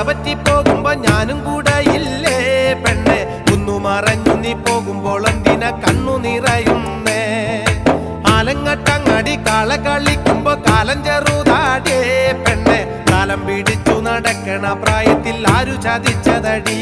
പറ്റി പോകുമ്പോ ഞാനും കൂടെ ഇല്ലേ പെണ്ണെ, കുന്നു മറഞ്ഞു നീ പോകുമ്പോൾ എന്തിന കണ്ണു നിറയുന്നേ? ആലങ്ങട്ടങ്ങടി കാള കളിക്കുമ്പോ കാലം ചെറുതാടേ പെണ്ണെ, കാലം പിടിച്ചു നടക്കണ പ്രായത്തിൽ ആരു ചതിച്ചതടി?